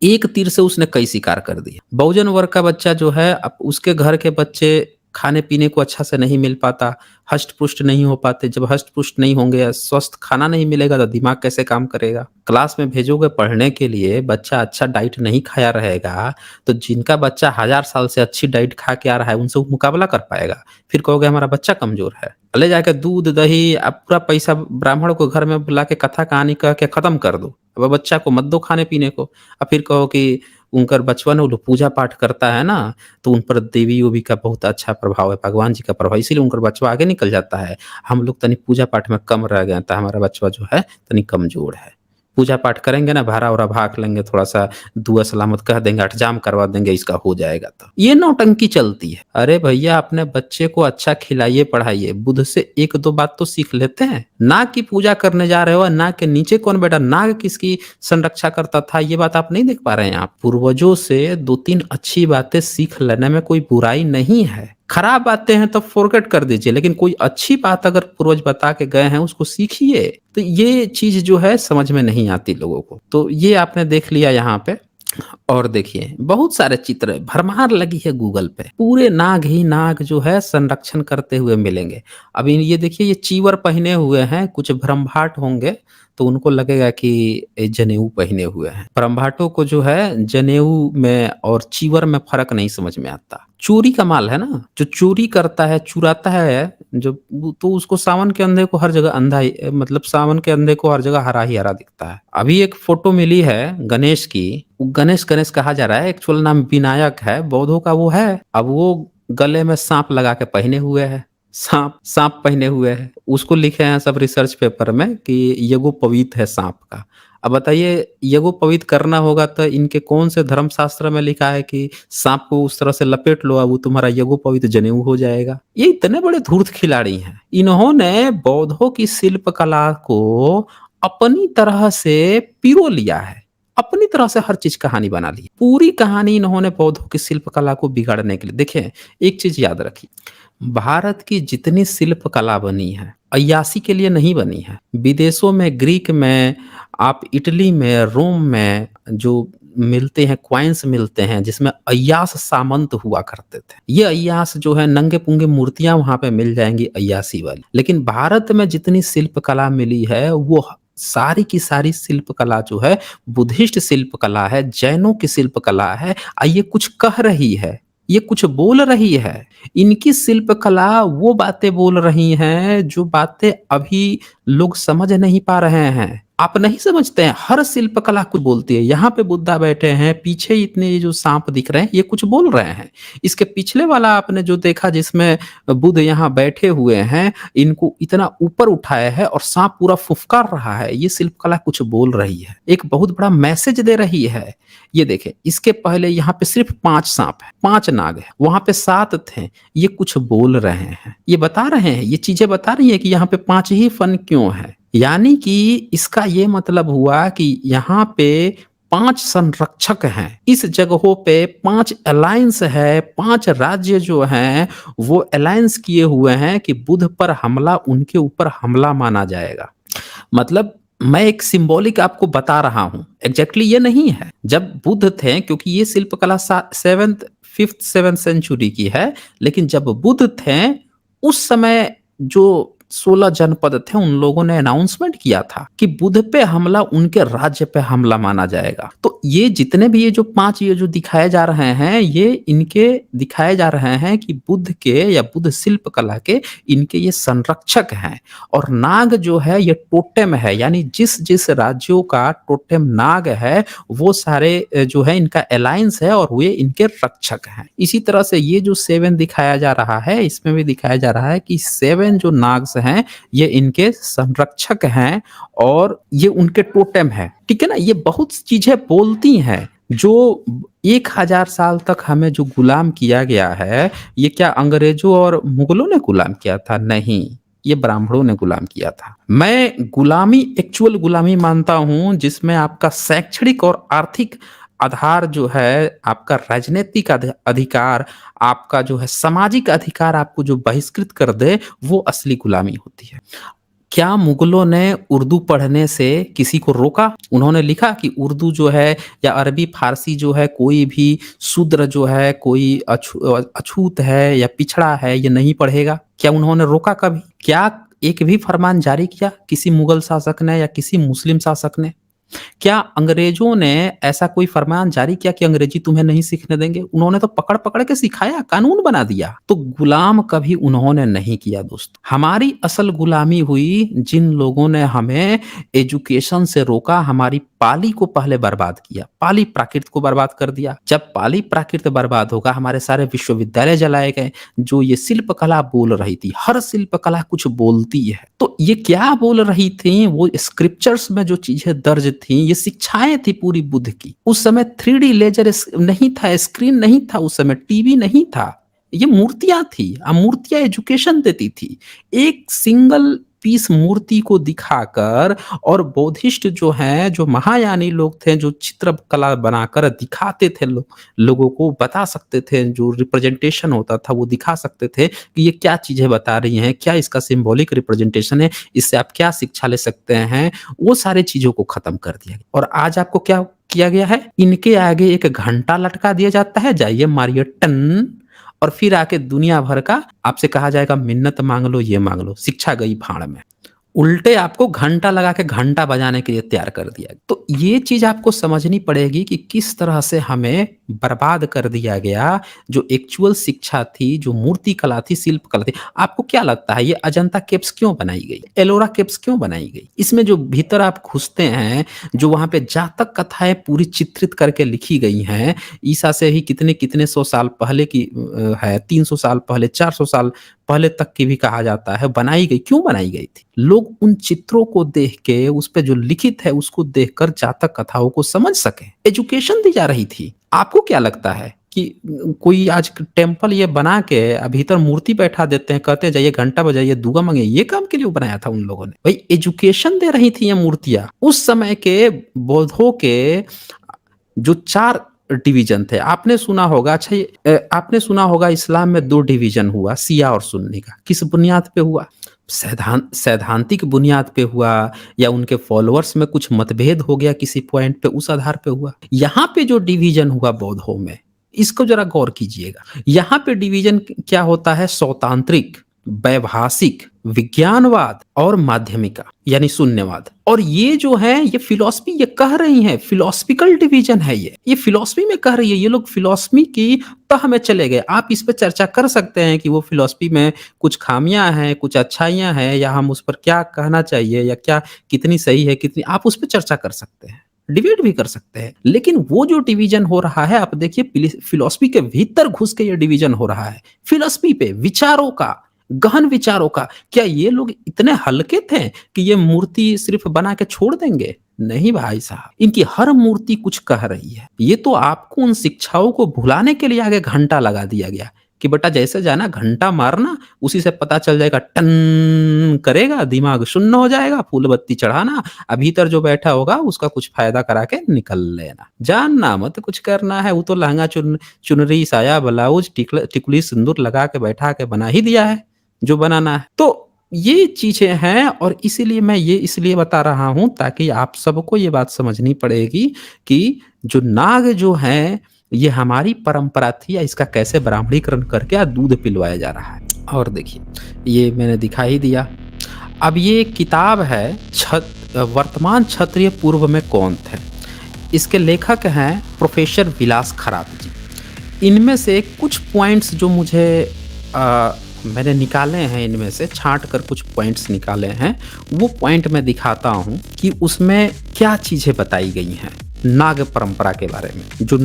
एक तीर से उसने कई शिकार कर दिए। बहुजन वर्ग का बच्चा जो है, अब उसके घर के बच्चे खाने पीने को अच्छा से नहीं मिल पाता, हष्ट पुष्ट नहीं हो पाते। जब हष्ट पुष्ट नहीं होंगे, स्वस्थ खाना नहीं मिलेगा तो दिमाग कैसे काम करेगा? क्लास में भेजोगे पढ़ने के लिए, बच्चा अच्छा डाइट नहीं खाया रहेगा तो जिनका बच्चा 1000 साल से अच्छी डाइट खा के आ रहा है उनसे वो मुकाबला कर पाएगा। फिर कहोगे हमारा बच्चा कमजोर है। ले जाके दूध दही अब पूरा पैसा ब्राह्मण को घर में बुला के कथा कहानी कह के खत्म कर दो। अब बच्चा को मत दो खाने पीने को। अब फिर कहो कि उनकर बचपन वो लोग पूजा पाठ करता है ना, तो उन पर देवी उवी का बहुत अच्छा प्रभाव है, भगवान जी का प्रभाव, इसीलिए उनका बचवा आगे निकल जाता है। हम लोग तनी पूजा पाठ में कम रह गए तो हमारा बचवा जो है तनी कमजोर है। पूजा पाठ करेंगे ना, भारा वरा भाग लेंगे, थोड़ा सा दुआ सलामत कह देंगे, अठजाम करवा देंगे, इसका हो जाएगा। तो ये नौटंकी चलती है। अरे भैया अपने बच्चे को अच्छा खिलाइए पढ़ाइए, बुद्ध से एक दो बात तो सीख लेते हैं। नाग की पूजा करने जा रहे हो, नाग के नीचे कौन बैठा, नाग किसकी संरक्षा करता था, ये बात आप नहीं देख पा रहे हैं। आप पूर्वजों से दो तीन अच्छी बातें सीख लेने में कोई बुराई नहीं है। खराब बातें हैं तो फॉरगेट कर दीजिए, लेकिन कोई अच्छी बात अगर पूर्वज बता के गए हैं उसको सीखिए। तो ये चीज जो है समझ में नहीं आती लोगों को। तो ये आपने देख लिया यहाँ पे। और देखिए बहुत सारे चित्र भरमार लगी है गूगल पे, पूरे नाग ही नाग जो है संरक्षण करते हुए मिलेंगे। अभी ये देखिए, ये चीवर पहने हुए हैं, कुछ ब्रह्मभाट होंगे तो उनको लगेगा कि ये जनेऊ पहने हुए हैं। ब्रह्मभाटों को जो है जनेऊ में और चीवर में फर्क नहीं समझ में आता। चोरी का माल है ना, जो चोरी करता है, चुराता है जो, तो उसको सावन के अंधे को हर जगह अंधा ही, मतलब सावन के अंधे को हर जगह हरा ही हरा दिखता है। अभी एक फोटो मिली है गणेश की, गणेश गणेश कहा जा रहा है, एक्चुअल नाम विनायक है, बौद्धों का वो है। अब वो गले में सांप लगा के पहने हुए है, सांप सांप पहने हुए है। उसको लिखे हैं सब रिसर्च पेपर में कि यज्ञोपवीत है सांप का। अब बताइए, यज्ञोपवीत करना होगा तो इनके कौन से धर्मशास्त्र में लिखा है कि सांप को उस तरह से लपेट लो, अब वो तुम्हारा यज्ञोपवीत जनेऊ हो जाएगा। ये इतने बड़े धूर्त खिलाड़ी हैं। इन्होंने बौद्धों की शिल्प कला को अपनी तरह से पिरो लिया है, अपनी तरह से हर चीज कहानी बना ली। पूरी कहानी इन्होंने बौद्धों की शिल्प कला को बिगाड़ने के लिए। देखिए एक चीज याद रखिए, भारत की जितनी शिल्प कला बनी है अय्यासी के लिए नहीं बनी है। विदेशों में, ग्रीक में, आप इटली में, रोम में जो मिलते हैं, क्वाइंस मिलते हैं जिसमें अय्यास सामंत हुआ करते थे। ये अय्यास जो है नंगे पुंगे मूर्तियां वहां पे मिल जाएंगी अय्यासी वाली। लेकिन भारत में जितनी शिल्प कला मिली है वो सारी की सारी शिल्प कला जो है बुद्धिस्ट शिल्प कला है, जैनों की शिल्प कला है। ये कुछ कह रही है, ये कुछ बोल रही है। इनकी शिल्प कला वो बातें बोल रही हैं जो बातें अभी लोग समझ नहीं पा रहे हैं। आप नहीं समझते हैं, हर शिल्प कला कुछ बोलती है। यहाँ पे बुद्धा बैठे हैं, पीछे इतने ये जो सांप दिख रहे हैं ये कुछ बोल रहे हैं। इसके पिछले वाला आपने जो देखा जिसमें बुद्ध यहाँ बैठे हुए हैं, इनको इतना ऊपर उठाया है और सांप पूरा फुफकार रहा है, ये शिल्प कला कुछ बोल रही है, एक बहुत बड़ा मैसेज दे रही है। ये देखें, इसके पहले यहाँ पे सिर्फ 5 सांप है, 5 नाग है, वहां पे 7 थे। ये कुछ बोल रहे हैं, ये बता रहे हैं, ये चीजें बता रही है कि यहाँ पे 5 ही फन क्यों है। यानी कि इसका ये मतलब हुआ कि यहाँ पे 5 संरक्षक हैं, इस जगहों पे 5 अलायंस है, 5 राज्य जो हैं वो अलायंस किए हुए हैं कि बुद्ध पर हमला उनके ऊपर हमला माना जाएगा। मतलब मैं एक सिंबॉलिक आपको बता रहा हूं, एग्जैक्टली ये नहीं है। जब बुद्ध थे, क्योंकि ये शिल्पकला 7th 5th 7th सेंचुरी की है, लेकिन जब बुद्ध थे उस समय जो 16 जनपद थे उन लोगों ने अनाउंसमेंट किया था कि बुध पे हमला उनके राज्य पे हमला माना जाएगा। तो ये जितने भी ये जो 5 ये जो दिखाए जा रहे हैं, ये इनके दिखाए जा रहे हैं कि बुध के या बुध शिल्प कला के इनके ये संरक्षक हैं। और नाग जो है ये टोटेम है, यानी जिस-जिस राज्यों का टोटेम नाग है वो सारे जो है इनका अलायंस है और वे इनके रक्षक हैं। इसी तरह से ये जो 7 दिखाया जा रहा है, इसमें भी दिखाया जा रहा है कि 7 जो नाग्स हैं, ये इनके संरक्षक हैं और ये उनके टोटेम हैं। ठीक है ना? ये बहुत चीज़ें बोलती हैं जो 1000 साल तक हमें जो गुलाम किया गया है, ये क्या अंग्रेज़ों और मुगलों ने गुलाम किया था? नहीं, ये ब्राह्मणों ने गुलाम किया था। मैं गुलामी एक्चुअल गुलामी मानता हूँ जिसमें आपका शैक्षणिक और आर्थिक आधार जो है, आपका राजनीतिक अधिकार, आपका जो है सामाजिक अधिकार आपको जो बहिष्कृत कर दे, वो असली गुलामी होती है। क्या मुगलों ने उर्दू पढ़ने से किसी को रोका? उन्होंने लिखा कि उर्दू जो है या अरबी फ़ारसी जो है कोई भी शूद्र जो है, कोई अछूत है या पिछड़ा है, ये नहीं पढ़ेगा? क्या उन्होंने रोका कभी? क्या एक भी फरमान जारी किया किसी मुगल शासक ने या किसी मुस्लिम शासक ने? क्या अंग्रेजों ने ऐसा कोई फरमान जारी किया कि अंग्रेजी तुम्हें नहीं सीखने देंगे? उन्होंने तो पकड़-पकड़ के सिखाया, कानून बना दिया। तो गुलाम कभी उन्होंने नहीं किया दोस्तों। हमारी असल गुलामी हुई जिन लोगों ने हमें एजुकेशन से रोका, हमारी पाली को पहले बर्बाद किया, पाली प्राकृत को बर्बाद कर दिया। जब पाली प्राकृत बर्बाद होगा, हमारे सारे विश्वविद्यालय जलाए गए। जो ये शिल्प कला बोल रही थी, हर शिल्प कला कुछ बोलती है। तो ये क्या बोल रही थी? वो स्क्रिप्चर्स में जो चीजें दर्ज थी, ये शिक्षाएं थी पूरी बुद्ध की। उस समय 3D लेजर नहीं था, स्क्रीन नहीं था, उस समय टीवी नहीं था, ये मूर्तियां थी। मूर्तियां एजुकेशन देती थी। एक सिंगल पीस मूर्ति को दिखाकर और बौद्धिस्ट जो हैं, जो महायानी लोग थे, जो चित्रकला बनाकर दिखाते थे, लोगों को बता सकते थे, जो रिप्रेजेंटेशन होता था वो दिखा सकते थे कि ये क्या चीजें बता रही हैं, क्या इसका सिंबॉलिक रिप्रेजेंटेशन है, इससे आप क्या शिक्षा ले सकते हैं, वो सारी चीजों को खत्म कर दिया गया। और आज आपको क्या किया गया है? इनके आगे एक घंटा लटका दिया जाता है, जाइए मारिए टन, और फिर आके दुनिया भर का आपसे कहा जाएगा मिन्नत मांग लो, ये मांग लो, शिक्षा गई भाड़ में। उल्टे आपको घंटा लगा के घंटा बजाने के लिए तैयार कर दिया। तो ये चीज आपको समझनी पड़ेगी कि किस तरह से हमें बर्बाद कर दिया गया, जो एक्चुअल शिक्षा थी, जो मूर्ति कला थी, शिल्प कला थी। आपको क्या लगता है ये अजंता केव्स क्यों बनाई गई, एलोरा केव्स क्यों बनाई गई? इसमें जो भीतर आप घुसते हैं, जो वहां पे जातक कथाएं पूरी चित्रित करके लिखी गई हैं, ईसा से ही कितने कितने 100 साल पहले की है, 300 साल पहले, 400 साल पहले तक की भी कहा जाता है, बनाई गई। क्यों बनाई गई थी? लोग उन चित्रों को देख के, उस पे जो लिखित है उसको देखकर जातक कथाओं को समझ सके। एजुकेशन दी जा रही थी। आपको क्या लगता है कि कोई आज टेम्पल ये बना के भीतर मूर्ति बैठा देते हैं, कहते हैं जाइए घंटा बजाइए, दुआ मांगे, ये काम के लिए बनाया था उन लोगों ने? भाई एजुकेशन दे रही थी ये मूर्तियां। उस समय के बौद्धों के जो 4 डिवीजन थे, आपने सुना होगा। अच्छा आपने सुना होगा इस्लाम में 2 डिवीजन हुआ, शिया और सुन्नी का। किस बुनियाद पे हुआ? सैद्धांतिक बुनियाद पे हुआ, या उनके फॉलोअर्स में कुछ मतभेद हो गया किसी पॉइंट पे, उस आधार पे हुआ? यहाँ पे जो डिवीजन हुआ बौद्धों में, इसको जरा गौर कीजिएगा। यहाँ पे डिवीजन क्या होता है? सौतांत्रिक, वैभाषिक, विज्ञानवाद और माध्यमिका यानी शून्यवाद। और ये जो है ये फिलॉसफी ये कह रही है, फिलोसफिकल डिवीजन है ये फिलॉसफी में कह रही है। ये लोग फिलॉसफी की तह में चले गए। आप इस पे चर्चा कर सकते हैं कि वो फिलॉसफी में कुछ खामियां हैं, कुछ अच्छाइयां हैं, या हम उस पर क्या कहना चाहिए, या क्या कितनी सही है, कितनी, आप उस पर चर्चा कर सकते हैं, डिबेट भी कर सकते हैं। लेकिन वो जो डिवीजन हो रहा है, आप देखिए फिलॉसफी के भीतर घुस के ये डिवीजन हो रहा है, फिलॉसफी पे, विचारों का, गहन विचारों का। क्या ये लोग इतने हल्के थे कि ये मूर्ति सिर्फ बना के छोड़ देंगे? नहीं भाई साहब, इनकी हर मूर्ति कुछ कह रही है। ये तो आपको उन शिक्षाओं को भुलाने के लिए आगे घंटा लगा दिया गया कि बेटा जैसे जाना घंटा मारना, उसी से पता चल जाएगा, टन करेगा, दिमाग शून्य हो जाएगा, फूल बत्ती चढ़ाना, भीतर जो बैठा होगा उसका कुछ फायदा करा के निकल लेना, जानना मत कुछ करना है। वो तो लहंगा चुनरी साया ब्लाउज टिकुली सिंदूर लगा के बैठा के बना ही दिया है जो बनाना है। तो ये चीजें हैं, और इसीलिए मैं ये इसलिए बता रहा हूं ताकि आप सबको ये बात समझनी पड़ेगी कि जो नाग जो हैं ये हमारी परंपरा थी या इसका कैसे ब्राह्मणीकरण करके दूध पिलवाया जा रहा है। और देखिए, ये मैंने दिखा ही दिया। अब ये किताब है वर्तमान क्षत्रिय पूर्व में कौन थे? इसके लेखक हैं प्रोफेसर विलास खरात जी। इनमें से कुछ पॉइंट्स जो मुझे मैंने निकाले हैं, इनमें से छाँट कर कुछ पॉइंट्स निकाले हैं, वो पॉइंट मैं दिखाता हूँ कि उसमें क्या चीज़ें बताई गई हैं नाग परंपरा के बारे में। जो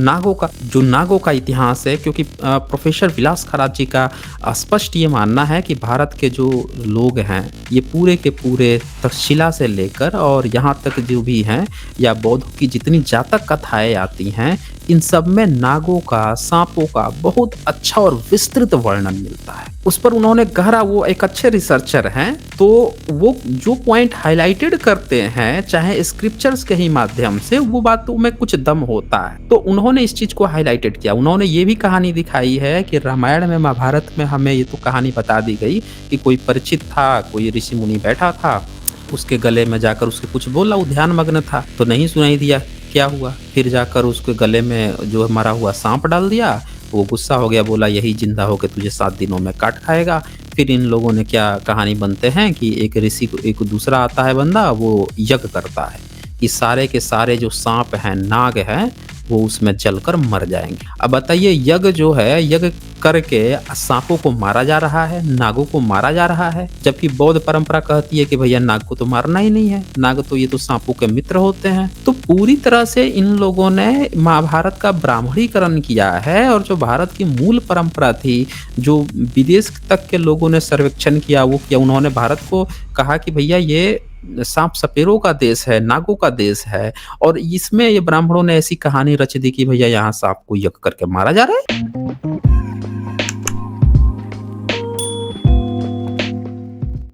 नागों का इतिहास है, क्योंकि प्रोफेसर विलास खरात जी का स्पष्ट ये मानना है कि भारत के जो लोग हैं, ये पूरे के पूरे तक्षशिला से लेकर और यहाँ तक जो भी हैं, या बौद्धों की जितनी जातक कथाएँ आती हैं, इन सब में नागों का, सांपों का बहुत अच्छा और विस्तृत वर्णन मिलता है। उस पर उन्होंने गहरा, वो एक अच्छे रिसर्चर हैं, तो वो जो पॉइंट हाइलाइटेड करते हैं, चाहे स्क्रिप्चर्स के ही माध्यम से, वो बातों में कुछ दम होता है। तो उन्होंने इस चीज को हाइलाइटेड किया। उन्होंने ये भी कहानी दिखाई है कि रामायण में, महाभारत में हमें ये तो कहानी बता दी गई कि कोई परिचित था, कोई ऋषि मुनि बैठा था, उसके गले में जाकर उसके कुछ बोला, वो ध्यान मग्न था तो नहीं सुनाई दिया। क्या हुआ? फिर जाकर उसके गले में जो मरा हुआ सांप डाल दिया। वो गुस्सा हो गया, बोला यही जिंदा होकर तुझे 7 दिनों में काट खाएगा। फिर इन लोगों ने क्या कहानी बनते हैं कि एक ऋषि को, एक दूसरा आता है बंदा, वो यज्ञ करता है कि सारे के सारे जो सांप हैं, नाग हैं, वो उसमें जलकर मर जाएंगे। अब बताइए, यज्ञ जो है, यज्ञ करके सांपों को मारा जा रहा है, नागों को मारा जा रहा है, जबकि बौद्ध परंपरा कहती है कि भैया नाग को तो मारना ही नहीं है, नाग तो ये तो सांपों के मित्र होते हैं। तो पूरी तरह से इन लोगों ने महाभारत का ब्राह्मणीकरण किया है, और जो भारत की मूल परंपरा थी, जो विदेश तक के लोगों ने सर्वेक्षण किया, वो किया, उन्होंने भारत को कहा कि भैया ये सांप सपेरों का देश है, नागों का देश है, और इसमें ये ब्राह्मणों ने ऐसी कहानी रच दी कि भैया यहाँ सांप को यज्ञ करके मारा जा रहा है।